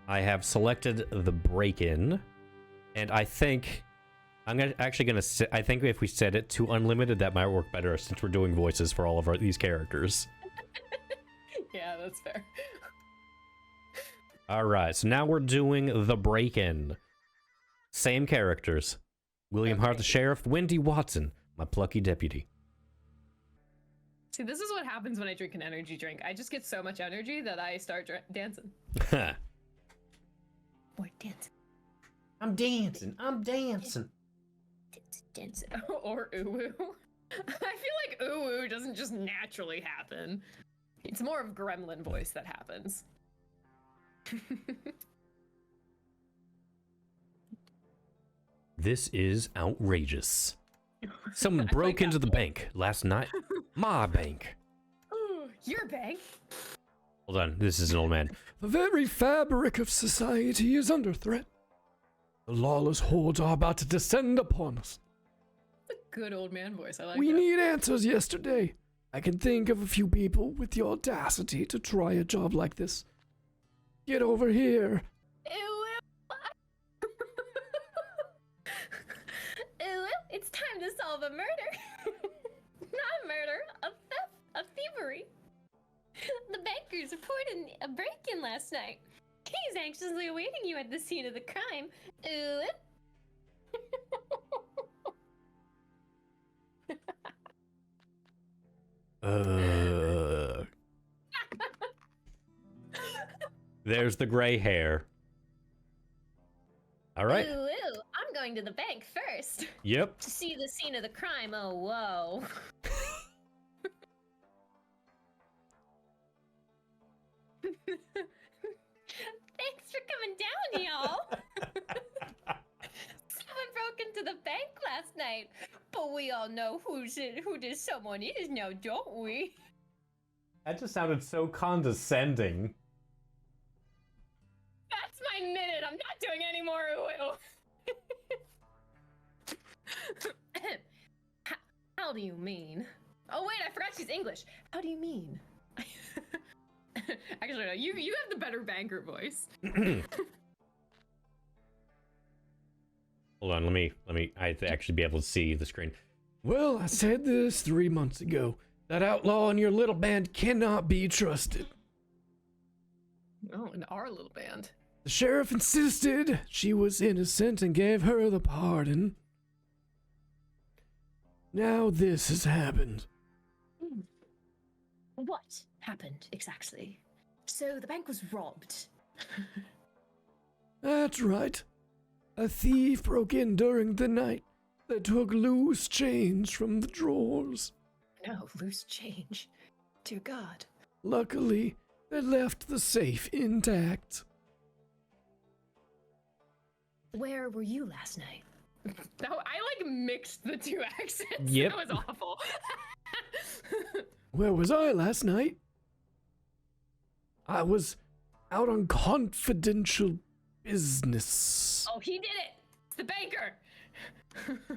I have selected the break-in, and I think actually gonna. I think if we set it to unlimited, that might work better since we're doing voices for all of these characters. Yeah, that's fair. All right, so now we're doing the break-in. Same characters: William Hart, the sheriff; Wendy Watson, my plucky deputy. See, this is what happens when I drink an energy drink. I just get so much energy that I start dancing. Boy, dancing. I'm dancing. I'm dancing. Dancing. Or ooh-woo. I feel like ooh-woo doesn't just naturally happen. It's more of gremlin voice that happens. This is outrageous. Someone broke into the bank last night. My bank. Ooh, your bank? Hold on, this is an old man. The very fabric of society is under threat. The lawless hordes are about to descend upon us. It's a good old man voice. I like We that. need answers yesterday. I can think of a few people with the audacity to try a job like this. Get over here. Ooh, it's time to solve a murder. Not a murder, a theft, a thievery. The bankers reported a break-in last night. He's anxiously awaiting you at the scene of the crime. Ooh. There's the gray hair. All right. Ooh, I'm going to the bank first. Yep. To see the scene of the crime. Oh, whoa. Thanks for coming down, y'all. Someone broke into the bank last night, but we all know who this someone is now, don't we? That just sounded so condescending. That's my minute. I'm not doing any more ooh. How do you mean? Oh wait, I forgot she's English. How do you mean? Actually, no, you have the better banker voice. Hold on, let me. I have to actually be able to see the screen. Well, I said this 3 months ago. That outlaw in your little band cannot be trusted. Oh, in our little band. The sheriff insisted she was innocent and gave her the pardon. Now this has happened. What happened exactly? So the bank was robbed. That's right. A thief broke in during the night. They took loose change from the drawers. No, loose change. Dear God. Luckily, they left the safe intact. Where were you last night? I like mixed the two accents. Yep. That was awful. Where was I last night? I was out on confidential business. Oh, he did it. It's the banker.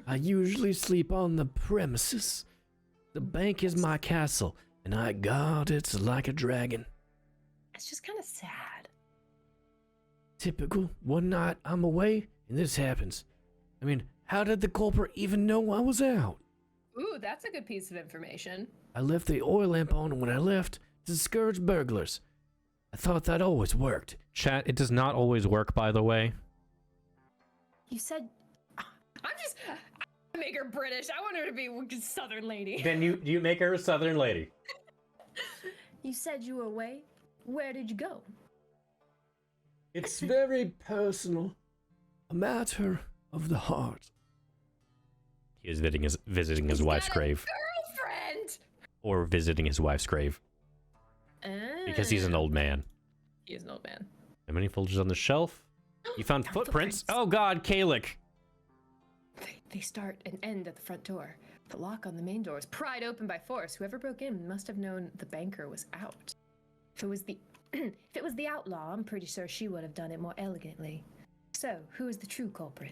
I usually sleep on the premises. The bank is my castle, and I guard it like a dragon. It's just kind of sad. Typical. One night I'm away, and this happens. I mean, how did the culprit even know I was out? Ooh, that's a good piece of information. I left the oil lamp on when I left to discourage burglars. I thought that always worked. Chat, it does not always work, by the way. You said I make her British. I want her to be a Southern lady. Then you make her a Southern lady. you said you were away. Where did you go? It's very personal. A matter of the heart. He is visiting his wife's grave. Girlfriend. Or visiting his wife's grave. Because he's an old man. He is an old man. How many folders on the shelf? You found footprints? Oh god, Kalik. They start and end at the front door. The lock on the main door is pried open by force. Whoever broke in must have known the banker was out. If it was the if it was the outlaw, I'm pretty sure she would have done it more elegantly. So, who is the true culprit?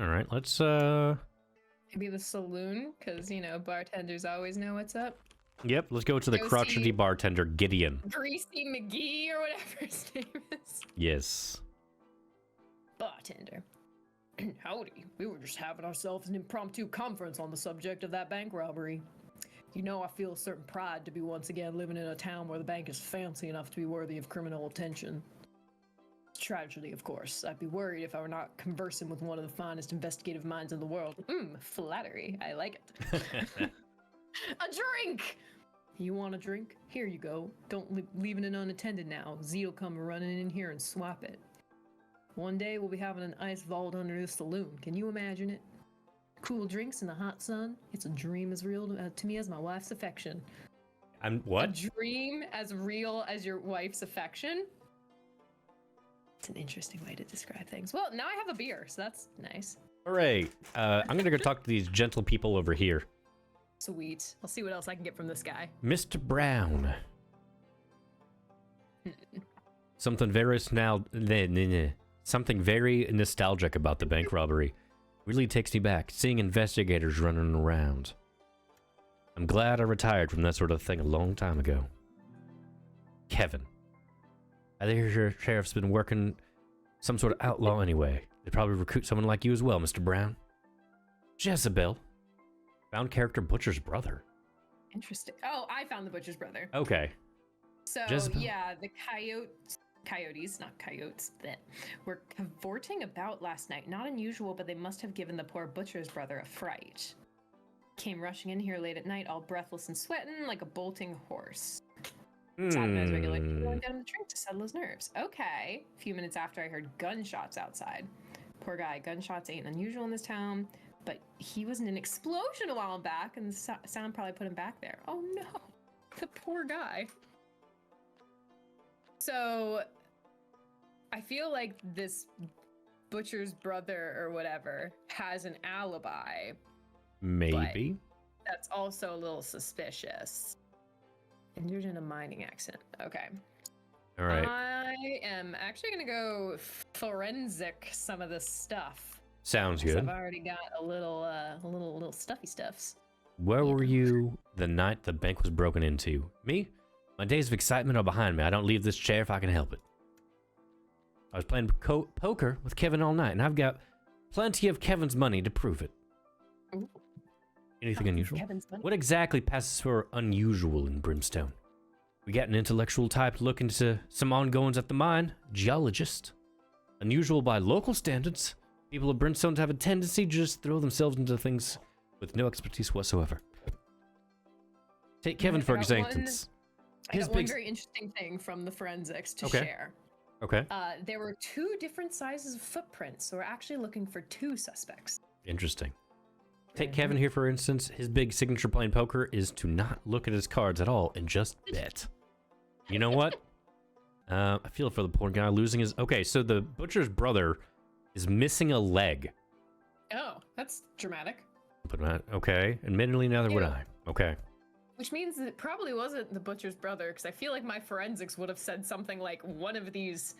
Alright, let's Maybe the saloon, because, bartenders always know what's up. Yep, let's go to the Go crotchety see- bartender, Gideon. Greasy McGee or whatever his name is. Yes. Bartender. Howdy. We were just having ourselves an impromptu conference on the subject of that bank robbery. You know, I feel a certain pride to be once again living in a town where the bank is fancy enough to be worthy of criminal attention. Tragedy, of course. I'd be worried if I were not conversing with one of the finest investigative minds in the world. Flattery. I like it. A drink! You want a drink? Here you go. Don't leaving it unattended now. Z'll come running in here and swap it. One day we'll be having an ice vault under the saloon. Can you imagine it? Cool drinks in the hot sun. It's a dream as real to me as my wife's affection. What? A dream as real as your wife's affection? It's an interesting way to describe things. Well, now I have a beer, so that's nice. Hooray. I'm gonna go talk to these gentle people over here. Sweet. I'll see what else I can get from this guy. Mr. Brown. Something very nostalgic about the bank robbery. Really takes me back, seeing investigators running around. I'm glad I retired from that sort of thing a long time ago. Kevin. I think your sheriff's been working some sort of outlaw anyway. They'd probably recruit someone like you as well, Mr. Brown. Jezebel. Found character Butcher's brother. Interesting. Oh, I found the butcher's brother. Okay. So, Jezebel. yeah, the coyotes, not coyotes, that were cavorting about last night. Not unusual, but they must have given the poor butcher's brother a fright. Came rushing in here late at night, all breathless and sweating like a bolting horse. Sat as regular, get him a drink to settle his nerves. Okay. A few minutes after, I heard gunshots outside. Poor guy, gunshots ain't unusual in this town, but he was in an explosion a while back, and the sound probably put him back there. Oh no, the poor guy. So, I feel like this butcher's brother or whatever has an alibi. Maybe. That's also a little suspicious. And you're in a mining accent. Okay. All right. I am actually going to go forensic some of this stuff. Sounds 'Cause good. I've already got a little stuffy stuffs. Where were you the night the bank was broken into? Me? My days of excitement are behind me. I don't leave this chair if I can help it. I was playing poker with Kevin all night, and I've got plenty of Kevin's money to prove it. Ooh. Anything unusual? Kevin's money. What exactly passes for unusual in Brimstone? We got an intellectual type looking into some ongoings at the mine, geologist. Unusual by local standards. People of Brimstone have a tendency to just throw themselves into things with no expertise whatsoever. Take Kevin for instance. I got one very interesting thing from the forensics to share. Okay. There were 2 different sizes of footprints, so we're actually looking for 2 suspects. Interesting. Take Kevin here, for instance. His big signature playing poker is to not look at his cards at all and just bet. You know what? I feel for the poor guy losing his... Okay, so the butcher's brother is missing a leg. Oh, that's dramatic. Okay, admittedly, neither would Ew. I. Okay. Which means that it probably wasn't the butcher's brother, because I feel like my forensics would have said something like one of these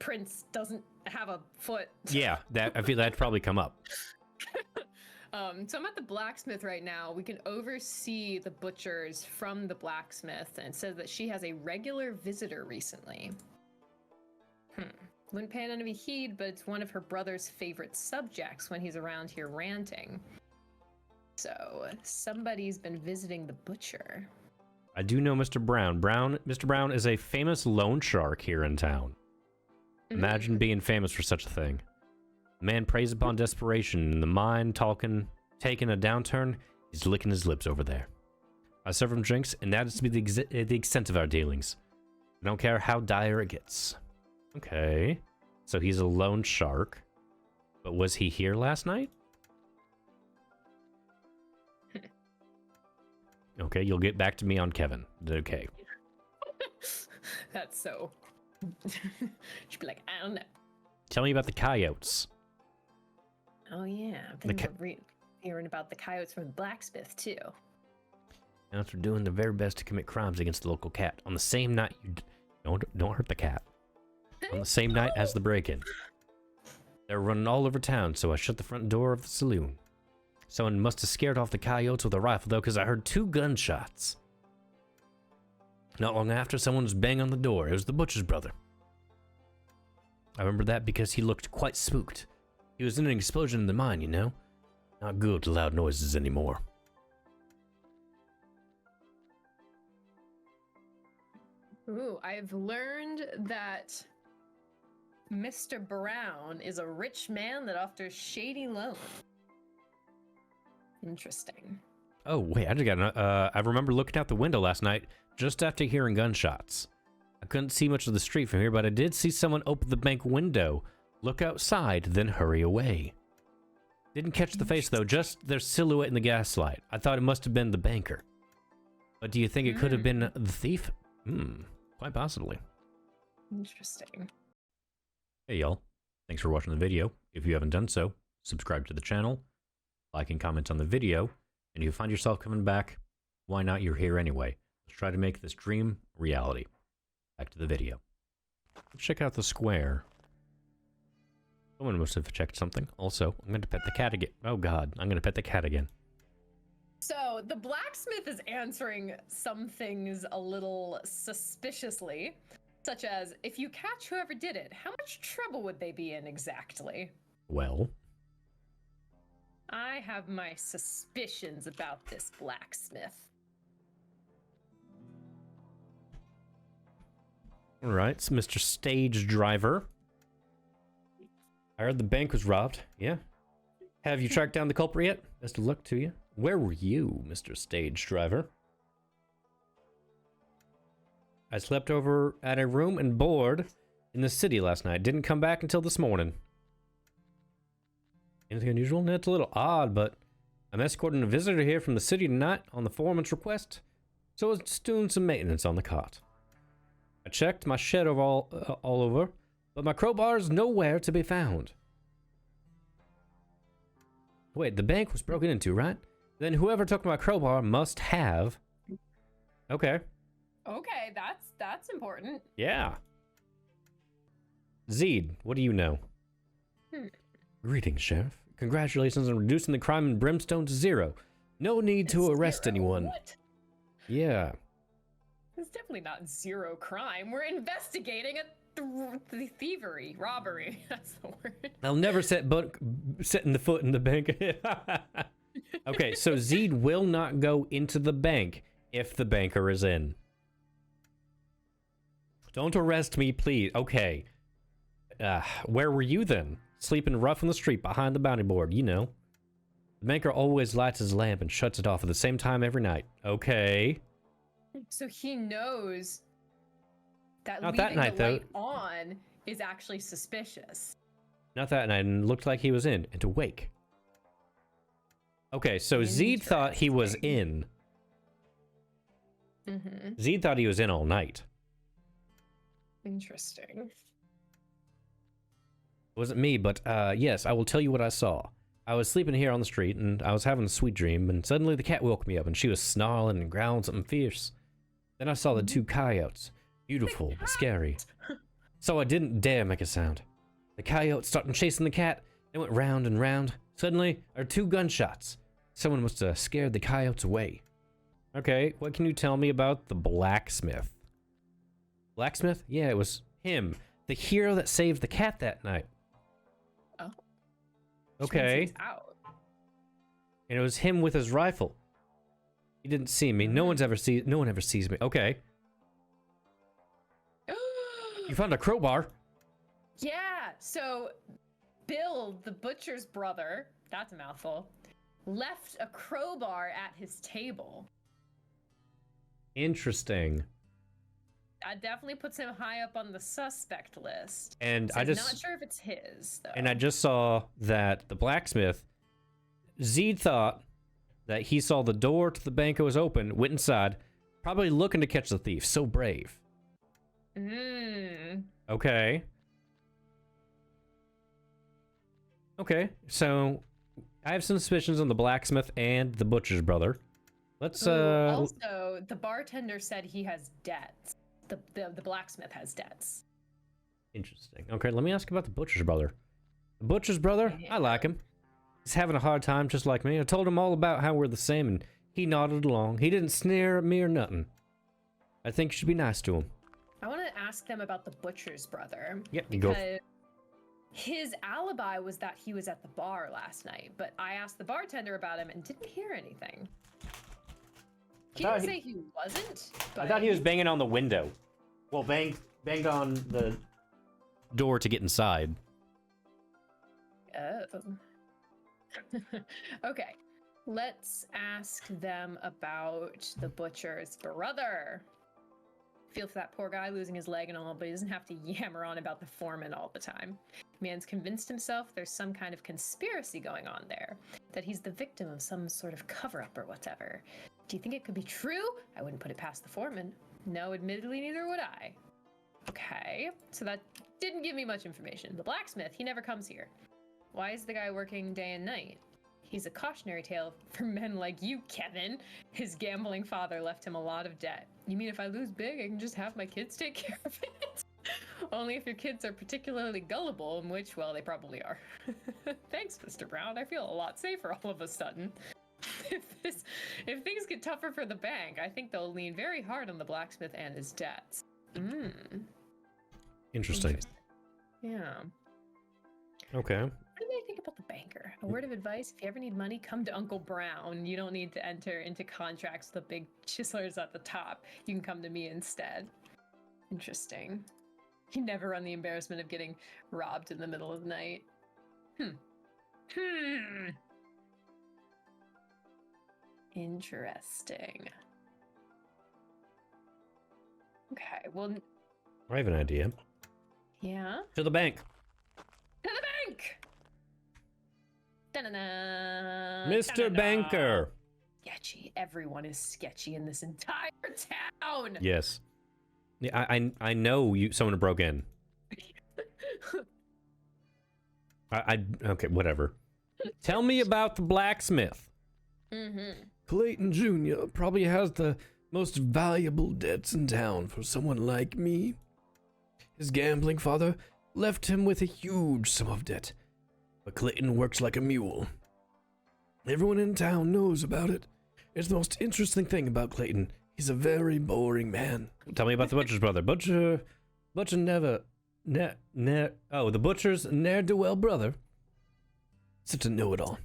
prints doesn't have a foot. Yeah, I feel that'd probably come up. So I'm at the blacksmith right now. We can oversee the butchers from the blacksmith, and it says that she has a regular visitor recently. Wouldn't pay it any heed, but it's one of her brother's favorite subjects when he's around here ranting. So somebody's been visiting the butcher. I do know Mr. Brown. Mr. Brown is a famous loan shark here in town. Imagine being famous for such a thing. The man preys upon desperation, and the mine taking a downturn, he's licking his lips over there. I serve him drinks, and that is to be the extent of our dealings. I don't care how dire it gets. Okay. So he's a loan shark. But was he here last night? Okay, you'll get back to me on Kevin. Okay. That's so... She'd be like, I don't know. Tell me about the coyotes. Oh yeah, I've been hearing about the coyotes from the blacksmith too. Coyotes are doing their very best to commit crimes against the local cat. On the same night, don't hurt the cat. On the same night as the break-in, they're running all over town. So I shut the front door of the saloon. Someone must have scared off the coyotes with a rifle though, because I heard 2 gunshots. Not long after, someone was banging on the door. It was the butcher's brother. I remember that because he looked quite spooked. He was in an explosion in the mine, you know? Not good to loud noises anymore. Ooh, I've learned that Mr. Brown is a rich man that offers shady loans. Interesting. Oh, wait, I just got I remember looking out the window last night just after hearing gunshots. I couldn't see much of the street from here, but I did see someone open the bank window, look outside, then hurry away. Didn't catch the face, though, just their silhouette in the gaslight. I thought it must have been the banker. But do you think it could have been the thief? Quite possibly. Interesting. Hey, y'all. Thanks for watching the video. If you haven't done so, subscribe to the channel, like and comment on the video, and if you find yourself coming back, why not? You're here anyway. Let's try to make this dream reality. Back to the video. Let's check out the square. Someone must have checked something. Also, I'm going to pet the cat again. Oh god, I'm going to pet the cat again. So the blacksmith is answering some things a little suspiciously, such as, if you catch whoever did it, how much trouble would they be in exactly? Well, I have my suspicions about this blacksmith. alright, it's Mr. Stage Driver. I heard the bank was robbed. Yeah. Have you tracked down the culprit yet? Best of luck to you. Where were you, Mr. Stage Driver? I slept over at a room and board in the city last night. Didn't come back until this morning. Anything unusual? That's a little odd, but I'm escorting a visitor here from the city tonight on the foreman's request, so I was just doing some maintenance on the cart. I checked my shed over all over, but my crowbar is nowhere to be found. Wait, the bank was broken into, right? Then whoever took my crowbar must have... Okay. Okay, that's important. Yeah. Zeed, what do you know? Greetings, Sheriff. Congratulations on reducing the crime in Brimstone to 0. No need to arrest anyone. What? Yeah. It's definitely not zero crime. We're investigating a thievery, robbery. That's the word. I'll never setting the foot in the bank. Okay, so Zeed will not go into the bank if the banker is in. Don't arrest me, please. Okay. Where were you then? Sleeping rough on the street behind the bounty board, you know. The banker always lights his lamp and shuts it off at the same time every night. Okay. So he knows that Not leaving that night, the though. light on is actually suspicious. Not that night, and it looked like he was in and awake. Okay, so Zeed thought he was in. Zeed thought he was in all night. Interesting. It wasn't me, but yes, I will tell you what I saw. I was sleeping here on the street, and I was having a sweet dream, and suddenly the cat woke me up, and she was snarling and growling something fierce. Then I saw the 2 coyotes. Beautiful, but scary. So I didn't dare make a sound. The coyotes started chasing the cat. They went round and round. Suddenly, there were 2 gunshots. Someone must have scared the coyotes away. Okay, what can you tell me about the blacksmith? Blacksmith? Yeah, it was him. The hero that saved the cat that night. Oh. Okay. He's out. And it was him with his rifle. He didn't see me. No one ever sees me. Okay. You found a crowbar. Yeah, so Bill, the butcher's brother, that's a mouthful, left a crowbar at his table. Interesting. That definitely puts him high up on the suspect list. And So I I'm just not sure if it's his, though. and I just saw that the blacksmith, Zeed thought that he saw the door to the bank was open, went inside, probably looking to catch the thief. So brave. Okay. Okay, so I have some suspicions on the blacksmith and the butcher's brother. Let's Also, the bartender said he has debts. The blacksmith has debts. Interesting. Okay, let me ask about the butcher's brother. The butcher's brother, I like him. He's having a hard time just like me. I told him all about how we're the same, and he nodded along. He didn't sneer at me or nothing. I think you should be nice to him. I want to ask them about the butcher's brother. Yep, you go. Because His alibi was that he was at the bar last night, but I asked the bartender about him and didn't hear anything. He didn't say he wasn't, but I thought he was banging on the window. Well, banged on the door to get inside. Oh. Okay. Let's ask them about the butcher's brother. Feel for that poor guy losing his leg and all, but he doesn't have to yammer on about the foreman all the time. Man's convinced himself there's some kind of conspiracy going on there, that he's the victim of some sort of cover-up or whatever. Do you think it could be true? I wouldn't put it past the foreman. No, admittedly, neither would I. Okay, so that didn't give me much information. The blacksmith, he never comes here. Why is the guy working day and night? He's a cautionary tale for men like you, Kevin. His gambling father left him a lot of debt. You mean if I lose big, I can just have my kids take care of it? Only if your kids are particularly gullible, in which, well, they probably are. Thanks, Mr. Brown. I feel a lot safer all of a sudden. If things get tougher for the bank, I think they'll lean very hard on the blacksmith and his debts. Interesting. Yeah. Okay. What do they think about the banker? A word of advice, if you ever need money, come to Uncle Brown. You don't need to enter into contracts with the big chiselers at the top. You can come to me instead. Interesting. You never run the embarrassment of getting robbed in the middle of the night. Interesting. Okay, well... I have an idea. Yeah? To the bank. To the bank! Da-na-na, Mr. da-na-na. Banker. Sketchy. Everyone is sketchy in this entire town. Yes. Yeah, I know someone broke in. Okay, whatever. Tell me about the blacksmith. Clayton Jr. probably has the most valuable debts in town for someone like me. His gambling father left him with a huge sum of debt, but Clayton works like a mule. Everyone in town knows about it. It's the most interesting thing about Clayton. He's a very boring man. Tell me about the butcher's brother. Butcher never... the butcher's... Ne'er-do-well brother. Such a know-it-all.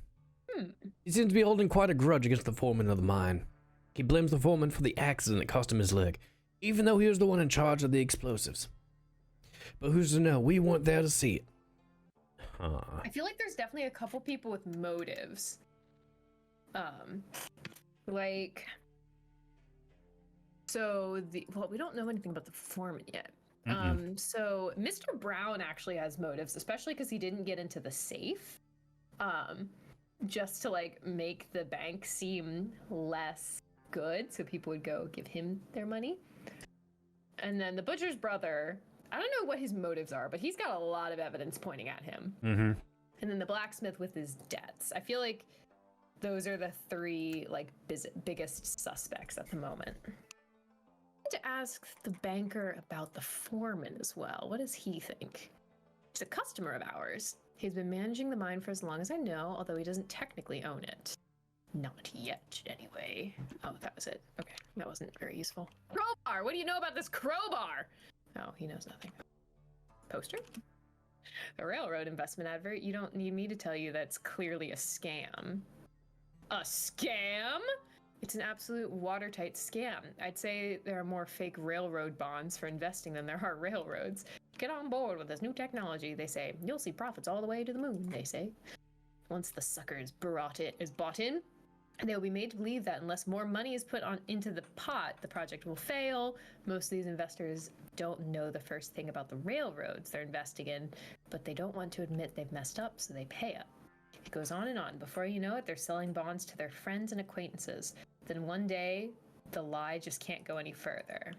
He seems to be holding quite a grudge against the foreman of the mine. He blames the foreman for the accident that cost him his leg, even though he was the one in charge of the explosives. But who's to know? We weren't there to see it. Huh. I feel like there's definitely a couple people with motives. We don't know anything about the foreman yet. So Mr. Brown actually has motives, especially because he didn't get into the safe. Just to make the bank seem less good, so people would go give him their money. And then the butcher's brother, I don't know what his motives are, but he's got a lot of evidence pointing at him. And then the blacksmith with his debts. I feel like those are the three biggest suspects at the moment. I need to ask the banker about the foreman as well. What does he think? He's a customer of ours. He's been managing the mine for as long as I know, although he doesn't technically own it. Not yet, anyway. Oh, that was it. Okay, that wasn't very useful. Crowbar! What do you know about this crowbar? Oh, he knows nothing. Poster? A railroad investment advert? You don't need me to tell you that's clearly a scam. A scam? It's an absolute watertight scam. I'd say there are more fake railroad bonds for investing than there are railroads. Get on board with this new technology, they say. You'll see profits all the way to the moon, they say. Once the sucker is bought in, they'll be made to believe that unless more money is put into the pot, the project will fail. Most of these investors don't know the first thing about the railroads they're investing in, but they don't want to admit they've messed up, so they pay up. It goes on and on. Before you know it, they're selling bonds to their friends and acquaintances. Then one day, the lie just can't go any further.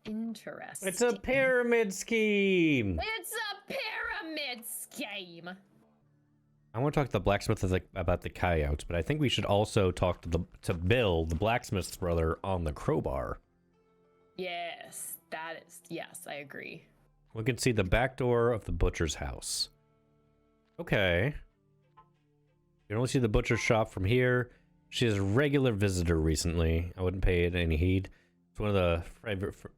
Interesting. It's a pyramid scheme. It's a pyramid scheme. I want to talk to the blacksmith about the coyotes, but I think we should also talk to Bill, the blacksmith's brother, on the crowbar. Yes, I agree. We can see the back door of the butcher's house. Okay. You can only see the butcher's shop from here. She is a regular visitor recently. I wouldn't pay it any heed. It's one of the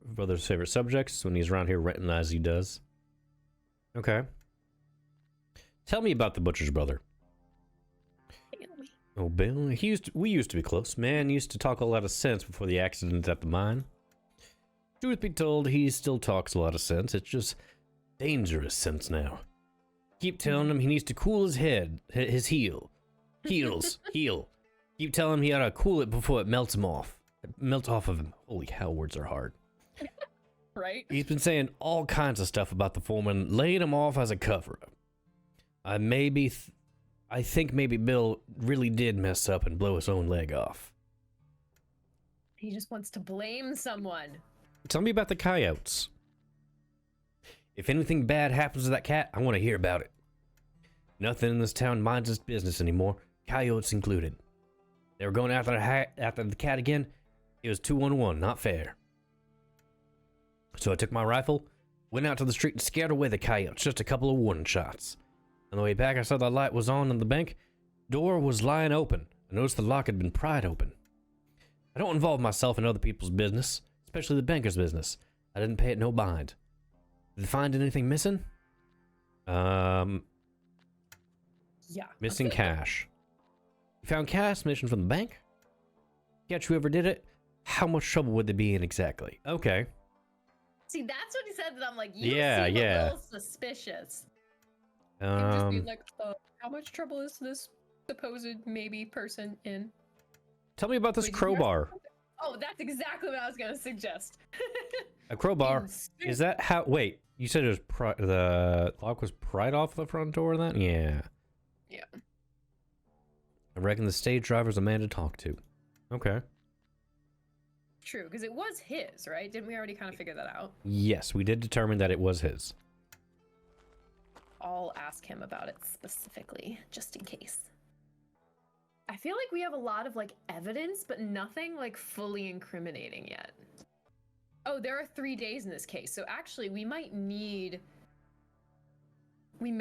brother's favorite subjects when he's around here renting as he does. Okay. Tell me about the butcher's brother. Oh, Bill, we used to be close. Man used to talk a lot of sense before the accident at the mine. Truth be told, he still talks a lot of sense. It's just dangerous sense now. Keep telling him he needs to cool his heel. Keep telling him he ought to cool it before it melts him off. It melts off of him. Holy hell, words are hard. Right? He's been saying all kinds of stuff about the foreman, laying him off as a cover-up. I think maybe Bill really did mess up and blow his own leg off. He just wants to blame someone. Tell me about the coyotes. If anything bad happens to that cat, I want to hear about it. Nothing in this town minds its business anymore, coyotes included. They were going after the cat again. It was 2-on-1, not fair. So I took my rifle, went out to the street and scared away the coyotes, just a couple of warning shots. On the way back, I saw the light was on the bank. Door was lying open. I noticed the lock had been pried open. I don't involve myself in other people's business, especially the banker's business. I didn't pay it no mind. Did they find anything missing? Yeah. Missing cash. You found cash missing from the bank? Catch whoever did it? How much trouble would they be in exactly? Okay. See, that's what he said. That I'm like, you seem Yeah. a little suspicious. It would just be like, how much trouble is this supposed maybe person in? Tell me about this Wait, crowbar. Oh, that's exactly what I was gonna suggest. A crowbar. Insane. Is that how? Wait, you said it was the lock was pried off the front door then? Yeah. Yeah. I reckon the stage driver's a man to talk to. Okay. True, because it was his, right? Didn't we already kind of figure that out? Yes, we did determine that it was his. I'll ask him about it specifically, just in case. I feel like we have a lot of like evidence, but nothing like fully incriminating yet. Oh, there are 3 days in this case, so actually we may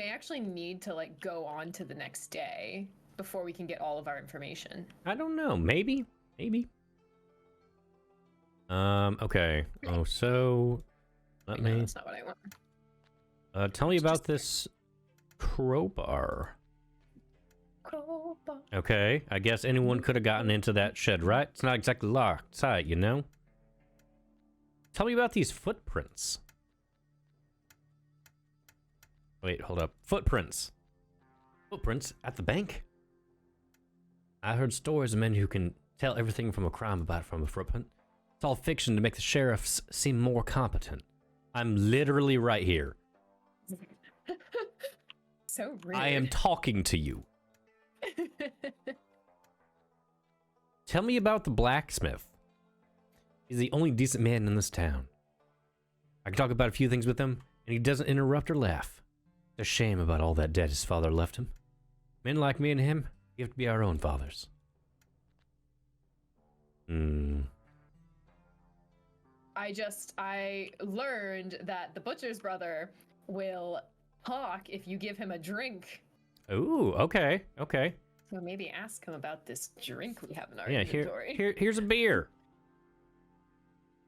actually need to like go on to the next day before we can get all of our information. I don't know. Maybe. Okay. Oh, so let No, me that's not what I want. tell me about this crowbar. Crowbar. Okay, I guess anyone could have gotten into that shed, right? It's not exactly locked tight, you know? Tell me about these footprints. Wait, hold up. Footprints. Footprints at the bank? I heard stories of men who can tell everything from a crime from a footprint. It's all fiction to make the sheriffs seem more competent. I'm literally right here. So rude. I am talking to you. Tell me about the blacksmith. He's the only decent man in this town. I can talk about a few things with him, and he doesn't interrupt or laugh. It's a shame about all that debt his father left him. Men like me and him, we have to be our own fathers. I learned that the butcher's brother will talk if you give him a drink. Ooh, okay. So maybe ask him about this drink we have in our Yeah, inventory. here's a beer.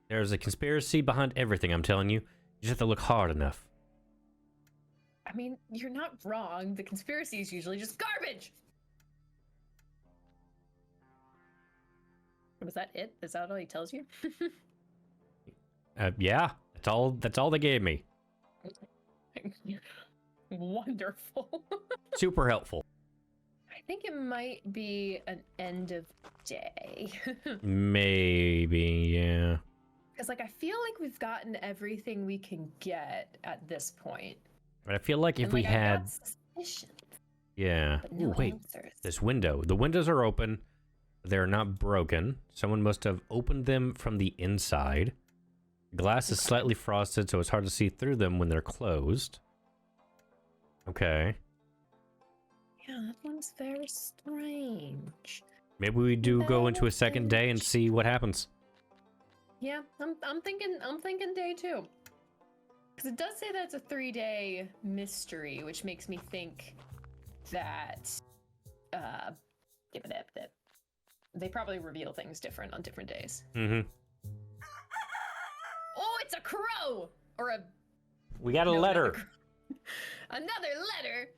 There's a conspiracy behind everything, I'm telling you. You just have to look hard enough. I mean, you're not wrong. The conspiracy is usually just garbage. Was that it? Is that all he tells you? Yeah, that's all they gave me. Wonderful. Super helpful. I think it might be an end of day. Maybe, yeah. Because, like, I feel like we've gotten everything we can get at this point. But I feel like if And, we like, I've had... got suspicions, Yeah. but no Ooh, wait, answers. this window. The windows are open. They're not broken. Someone must have opened them from the inside. The glass is slightly frosted, so it's hard to see through them when they're closed. Okay. Yeah, that one's very strange. Maybe we do go into a second day and see what happens. Yeah, I'm thinking day 2. Because it does say that it's a 3-day mystery, which makes me think that they probably reveal things different on different days. Mm-hmm. Oh, it's a crow! Or a... We got a no, letter. another crow. Another letter?